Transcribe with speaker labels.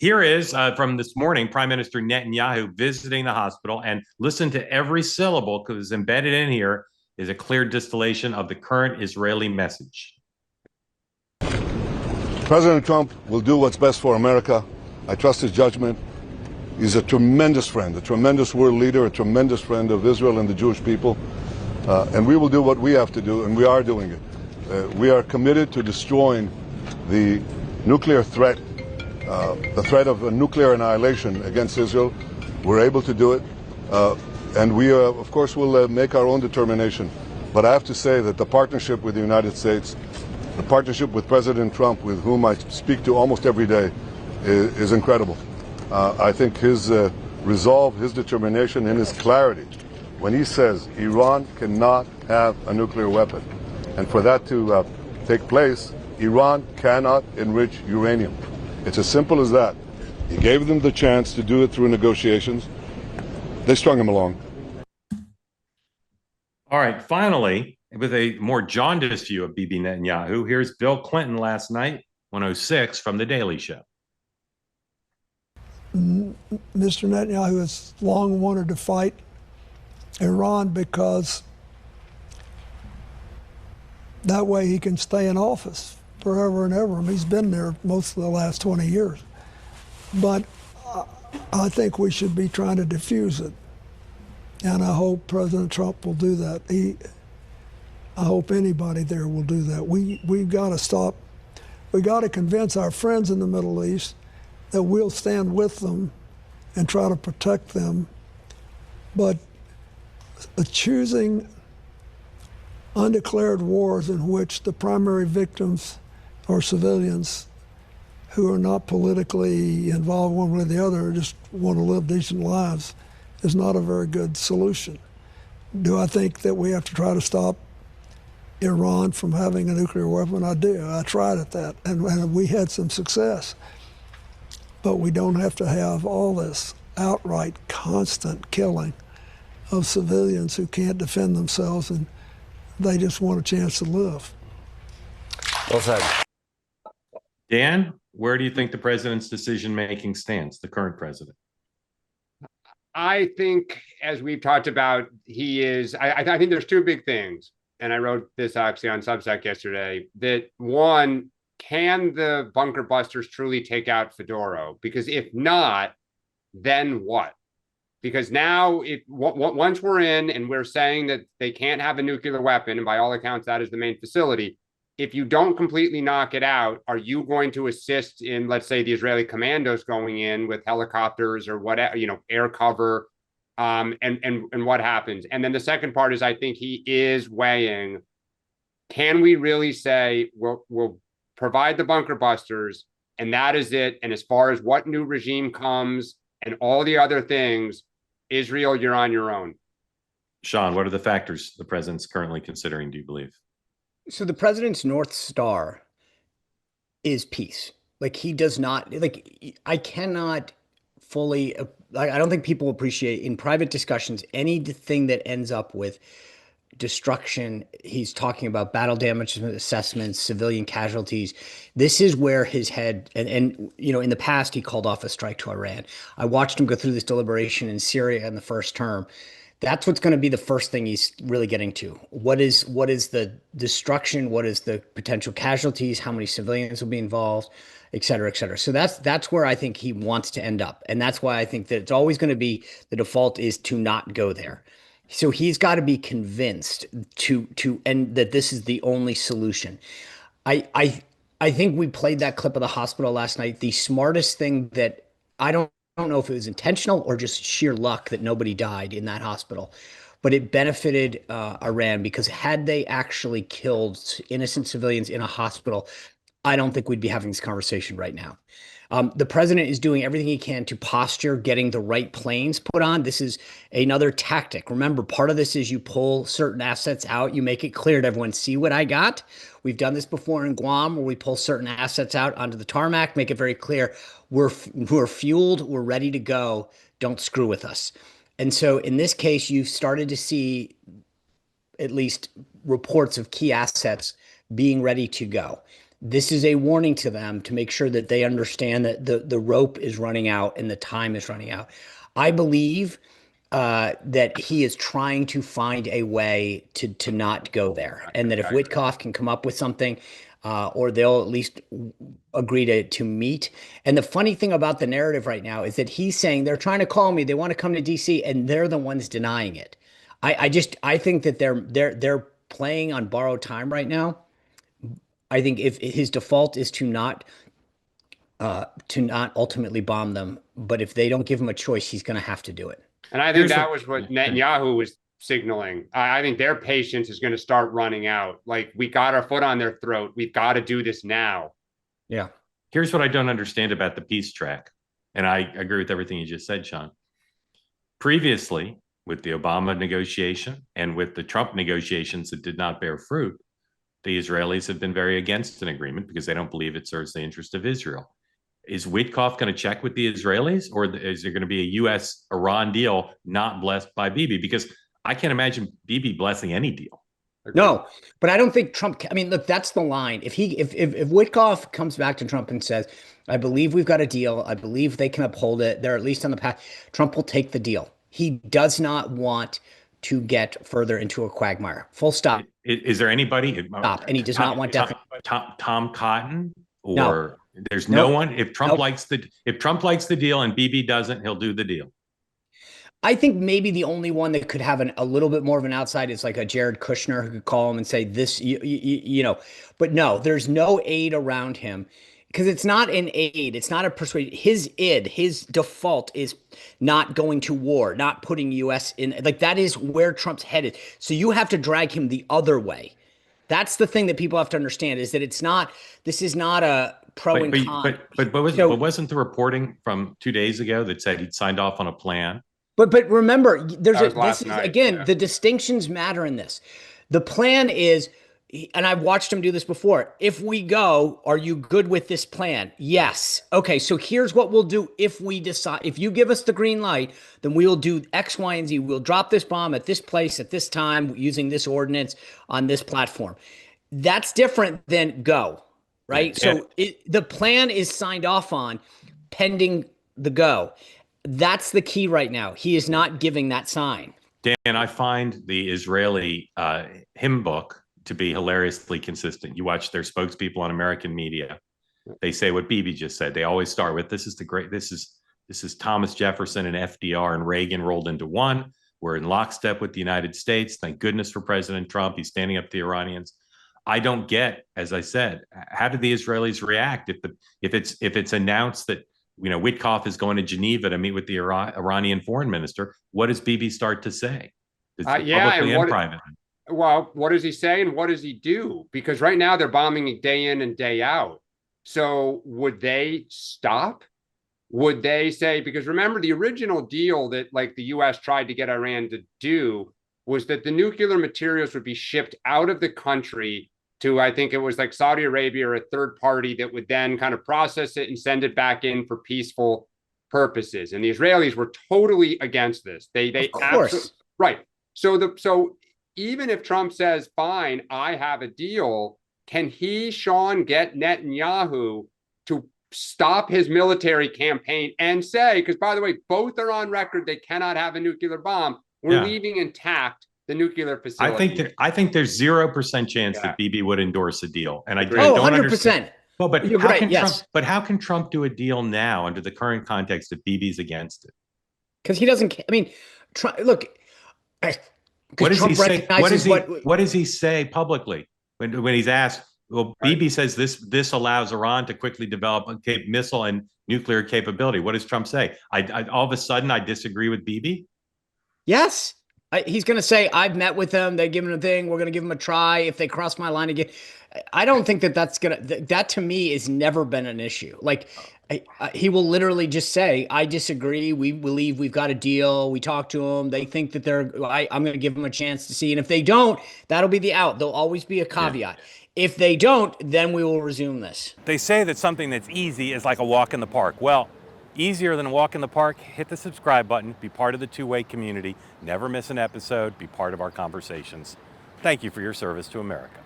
Speaker 1: Here is from this morning, Prime Minister Netanyahu visiting the hospital, and listen to every syllable because embedded in here is a clear distillation of the current Israeli message.
Speaker 2: President Trump will do what's best for America. I trust his judgment. He's a tremendous friend, a tremendous world leader, a tremendous friend of Israel and the Jewish people. And we will do what we have to do, and we are doing it. We are committed to destroying the nuclear threat, the threat of a nuclear annihilation against Israel. We're able to do it. And we, of course, will make our own determination. But I have to say that the partnership with the United States, the partnership with President Trump, with whom I speak to almost every day, is incredible. I think his resolve, his determination, and his clarity when he says Iran cannot have a nuclear weapon. And for that to take place, Iran cannot enrich uranium. It's as simple as that. He gave them the chance to do it through negotiations. They strung him along.
Speaker 1: All right, finally, with a more jaundiced view of Bibi Netanyahu, here's Bill Clinton last night, 106 from The Daily Show.
Speaker 3: Mr. Netanyahu has long wanted to fight Iran because that way he can stay in office forever and ever. I mean, he's been there most of the last 20 years. But I think we should be trying to diffuse it. And I hope President Trump will do that. I hope anybody there will do that. We've got to stop. We got to convince our friends in the Middle East that we'll stand with them and try to protect them. But choosing undeclared wars in which the primary victims are civilians who are not politically involved one way or the other, just want to live decent lives, is not a very good solution. Do I think that we have to try to stop Iran from having a nuclear weapon? I do. I tried at that, and we had some success. But we don't have to have all this outright, constant killing of civilians who can't defend themselves, and they just want a chance to live.
Speaker 4: Well said.
Speaker 1: Dan, where do you think the president's decision-making stands, the current president?
Speaker 4: I think, as we've talked about, he is, I think there's two big things. And I wrote this actually on Substack yesterday, that one, can the bunker busters truly take out Fedorov? Because if not, then what? Because now, once we're in and we're saying that they can't have a nuclear weapon, and by all accounts, that is the main facility, if you don't completely knock it out, are you going to assist in, let's say, the Israeli commandos going in with helicopters or whatever, air cover, and what happens? And then the second part is, I think he is weighing, can we really say we'll provide the bunker busters and that is it? And as far as what new regime comes and all the other things, Israel, you're on your own.
Speaker 1: Sean, what are the factors the president's currently considering, do you believe?
Speaker 5: So the president's North Star is peace. Like, he does not, like, I cannot fully, I don't think people appreciate in private discussions anything that ends up with destruction. He's talking about battle damage assessments, civilian casualties. This is where his head, and in the past, he called off a strike to Iran. I watched him go through this deliberation in Syria in the first term. That's what's going to be the first thing he's really getting to. What is the destruction? What is the potential casualties? How many civilians will be involved, et cetera, et cetera. So that's where I think he wants to end up. And that's why I think that it's always going to be, the default is to not go there. So he's got to be convinced and that this is the only solution. I think we played that clip of the hospital last night. The smartest thing that I don't know if it was intentional or just sheer luck that nobody died in that hospital, but it benefited Iran, because had they actually killed innocent civilians in a hospital, I don't think we'd be having this conversation right now. The president is doing everything he can to posture getting the right planes put on. This is another tactic. Remember, part of this is you pull certain assets out. You make it clear to everyone, see what I got? We've done this before in Guam, where we pull certain assets out onto the tarmac, make it very clear, we're fueled, we're ready to go. Don't screw with us. And so in this case, you've started to see at least reports of key assets being ready to go. this is a warning to them to make sure that they understand that the rope is running out and the time is running out. I believe that he is trying to find a way to not go there, and that if Witkoff can come up with something, or they'll at least agree to meet. And the funny thing about the narrative right now is that he's saying they're trying to call me, they want to come to DC, and they're the ones denying it. I think that they're playing on borrowed time right now. I think if his default is to not ultimately bomb them, but if they don't give him a choice, he's going to have to do it.
Speaker 4: And I think that was what Netanyahu was signaling. I think their patience is going to start running out. Like, we got our foot on their throat. We've got to do this now.
Speaker 5: Yeah.
Speaker 1: Here's what I don't understand about the peace track. And I agree with everything you just said, Sean. Previously, with the Obama negotiation and with the Trump negotiations that did not bear fruit, the Israelis have been very against an agreement because they don't believe it serves the interest of Israel. Is Witkoff going to check with the Israelis, or is there going to be a U.S.-Iran deal not blessed by Bibi? Because I can't imagine Bibi blessing any deal.
Speaker 5: No, but I don't think Trump. I mean, look, that's the line. If Witkoff comes back to Trump and says, "I believe we've got a deal. I believe they can uphold it. They're at least on the path," Trump will take the deal. He does not want to get further into a quagmire. Full stop.
Speaker 1: Is there anybody?
Speaker 5: Stop. And he does not want death.
Speaker 1: Tom Cotton, or
Speaker 5: no.
Speaker 1: There's no one. If Trump likes the deal and Bibi doesn't, he'll do the deal.
Speaker 5: I think maybe the only one that could have a little bit more of an outside is like a Jared Kushner, who could call him and say this, you know. But no, there's no aid around him. Because it's not an aid, it's not a persuasion. His default is not going to war, not putting U.S. in. Like, that is where Trump's headed. So you have to drag him the other way. That's the thing that people have to understand, is that this is not a pro and con.
Speaker 1: But wasn't the reporting from 2 days ago that said he'd signed off on a plan?
Speaker 5: But remember, the distinctions matter in this. The plan is, and I've watched him do this before. If we go, are you good with this plan? Yes. Okay, so here's what we'll do if we decide. If you give us the green light, then we will do X, Y, and Z. We'll drop this bomb at this place at this time using this ordinance on this platform. That's different than go, right?
Speaker 1: Yeah.
Speaker 5: So the plan is signed off on pending the go. That's the key right now. He is not giving that sign.
Speaker 1: Dan, I find the Israeli hymn book to be hilariously consistent. You watch their spokespeople on American media. They say what Bibi just said. They always start with, this is Thomas Jefferson and FDR and Reagan rolled into one. We're in lockstep with the United States. Thank goodness for President Trump. He's standing up to the Iranians. I don't get, as I said, how did the Israelis react if it's announced that, you know, Witkoff is going to Geneva to meet with the Iranian foreign minister? What does Bibi start to say? Publicly and privately.
Speaker 4: Well, what does he say and what does he do? Because right now they're bombing day in and day out. So would they stop? Would they say, because remember, the original deal that, like, the U.S. tried to get Iran to do was that the nuclear materials would be shipped out of the country to, I think it was like Saudi Arabia or a third party that would then kind of process it and send it back in for peaceful purposes. And the Israelis were totally against this. They
Speaker 5: of course.
Speaker 4: Right. So even if Trump says, fine, I have a deal, can he, Sean, get Netanyahu to stop his military campaign and say, because by the way, both are on record, they cannot have a nuclear bomb. We're leaving intact the nuclear facility.
Speaker 1: I think there's 0% chance that Bibi would endorse a deal. And I don't
Speaker 5: 100%.
Speaker 1: understand. Well, but
Speaker 5: You're right, yes.
Speaker 1: How can Trump do a deal now under the current context if Bibi's against it?
Speaker 5: Because he doesn't. I mean, look.
Speaker 1: What does he say? What does he say publicly when he's asked? Well, Bibi says this allows Iran to quickly develop a missile and nuclear capability. What does Trump say? I all of a sudden I disagree with Bibi.
Speaker 5: Yes, he's going to say, I've met with them. They give him a thing. We're going to give him a try. If they cross my line again, I don't think that's going to. That to me has never been an issue. Like, he will literally just say, I disagree. We believe we've got a deal. We talk to them. They think that I'm going to give them a chance to see. And if they don't, that'll be the out. There'll always be a caveat. Yeah. If they don't, then we will resume this.
Speaker 6: They say that something that's easy is like a walk in the park. Well, easier than a walk in the park, hit the subscribe button, be part of the two-way community, never miss an episode, be part of our conversations. Thank you for your service to America.